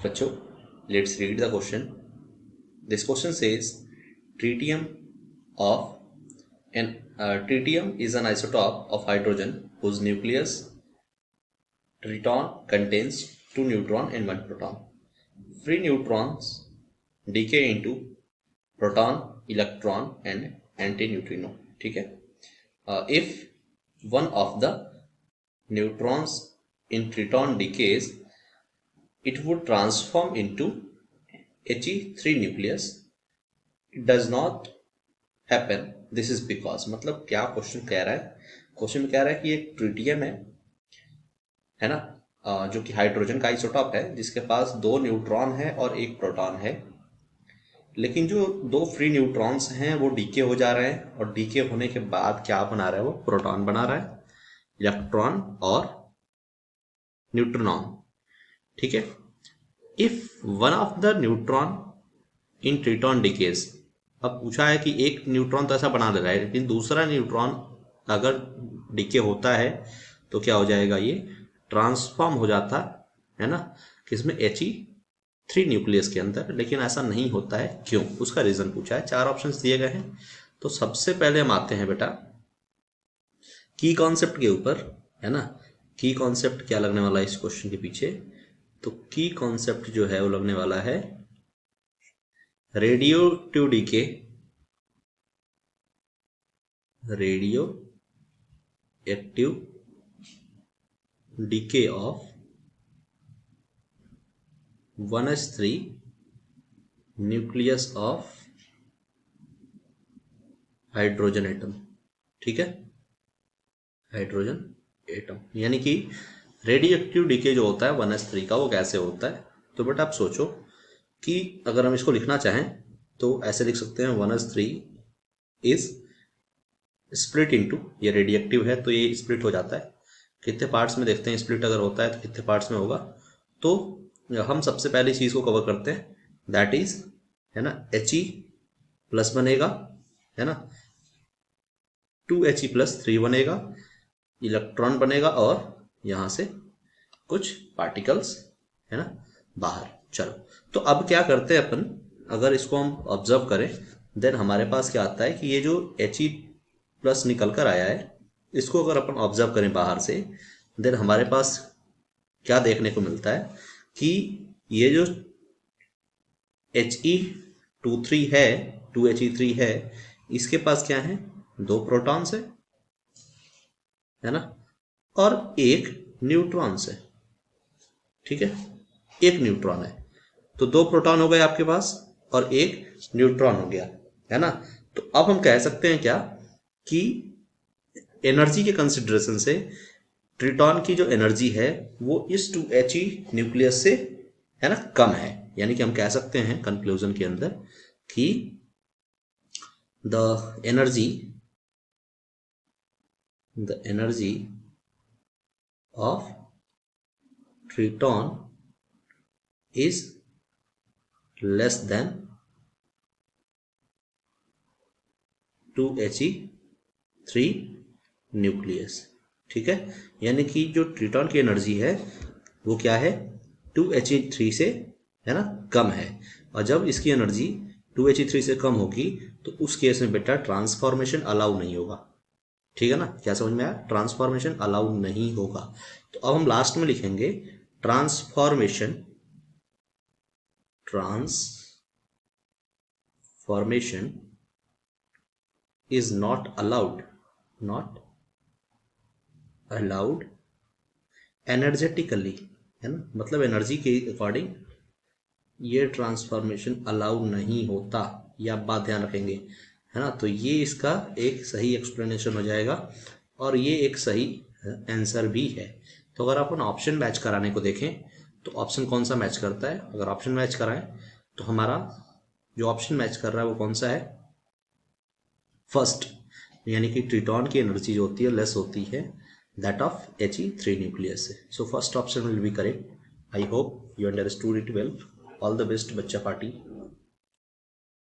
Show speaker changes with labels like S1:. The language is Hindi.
S1: बच्चों, let's read the question. This question says tritium tritium is an isotope of hydrogen whose nucleus triton contains 2 neutrons and 1 proton. Free neutrons decay into proton, electron and antineutrino. ठीक है. If one of the neutrons in triton decays, it would transform into He3 nucleus. It does not happen. This is because, मतलब क्या क्वेश्चन कह रहा है? क्वेश्चन में कह रहा है कि एक ट्रिटियम है ना, जो कि हाइड्रोजन का आइसोटॉप है, जिसके पास 2 न्यूट्रॉन है और 1 प्रोटॉन है, लेकिन जो 2 फ्री न्यूट्रॉन्स हैं वो डीके हो जा रहे हैं, और डीके होने के बाद क्या बना रहा है? वो प्रोटॉन बना रहा है, इलेक्ट्रॉन और न्यूट्रॉन. ठीक है. If one of the neutron in triton decays, अब पूछा है कि एक न्यूट्रॉन तो ऐसा बना दे रहा है, लेकिन दूसरा न्यूट्रॉन अगर डिके होता है तो क्या हो जाएगा? ये ट्रांसफॉर्म हो जाता है ना, किसमें? He3 न्यूक्लियस के अंदर. लेकिन ऐसा नहीं होता है, क्यों? उसका रीजन पूछा है. 4 ऑप्शंस दिए गए हैं. तो सबसे पहले हम आते हैं बेटा की कॉन्सेप्ट के ऊपर, है ना. की कॉन्सेप्ट क्या लगने वाला है इस क्वेश्चन के पीछे? तो की कॉन्सेप्ट जो है वो लगने वाला है radioactive DK of 1s3 nucleus of hydrogen atom. ठीक है, हाइड्रोजन एटम. यानी कि रेडियोएक्टिव डीके जो होता है 1s3 का, वो कैसे होता है? तो बेटा आप सोचो कि अगर हम इसको लिखना चाहें तो ऐसे लिख सकते हैं 1s3 इज स्प्लिट इनटू, ये रेडियोएक्टिव है तो ये स्प्लिट हो जाता है. कितने पार्ट्स में देखते हैं स्प्लिट अगर होता है तो कितने पार्ट्स में होगा? तो हम सबसे पहले चीज को कवर करते हैं, दैट इज, है ना, He प्लस बनेगा, है ना, 2He प्लस 3 बनेगा, इलेक्ट्रॉन बनेगा और यहां से कुछ पार्टिकल्स, है ना, बाहर. चलो, तो अब क्या करते हैं अपन, अगर इसको हम ऑब्जर्व करें, देन हमारे पास क्या आता है कि ये जो He प्लस निकल कर आया है, इसको अगर अपन ऑब्जर्व करें बाहर से, देन हमारे पास क्या देखने को मिलता है कि ये जो He23 है, 2He3 है, इसके पास क्या है? 2 प्रोटॉन्स है ना, और 1 न्यूट्रॉन है. ठीक है, 1 न्यूट्रॉन है, तो 2 प्रोटॉन हो गए आपके पास और 1 न्यूट्रॉन हो गया, है ना. तो अब हम कह सकते हैं क्या कि एनर्जी के कंसिडरेशन से ट्रिटॉन की जो एनर्जी है वो इस 2He न्यूक्लियस से, है ना, कम है. यानी कि हम कह सकते हैं कंक्लूजन के अंदर कि the energy of triton is less than 2He3 nucleus. ठीक है, यानी कि जो ट्रिटॉन की एनर्जी है वो क्या है? 2He3 से, है ना, कम है. और जब इसकी एनर्जी 2He3 से कम होगी तो उस केस में बेटा ट्रांसफॉर्मेशन अलाउ नहीं होगा. ठीक है ना, क्या समझ में आया? ट्रांसफॉर्मेशन अलाउ नहीं होगा. तो अब हम लास्ट में लिखेंगे transformation is not allowed energetically, है ना, मतलब एनर्जी के अकॉर्डिंग ये ट्रांसफॉर्मेशन अलाउ नहीं होता. ये आप बात ध्यान रखेंगे, है ना. तो ये इसका एक सही एक्सप्लेनेशन हो जाएगा और ये एक सही आंसर भी है. तो अगर अपन ऑप्शन मैच कराने को देखें तो ऑप्शन कौन सा मैच करता है? अगर ऑप्शन मैच कराएं तो हमारा जो ऑप्शन मैच कर रहा है वो कौन सा है? फर्स्ट, यानी कि ट्रिटॉन की एनर्जी जो होती है लेस होती है दैट ऑफ He3 न्यूक्लियस से. So first option will be correct. I hope you understood it well. All the best बच्चा पार्टी.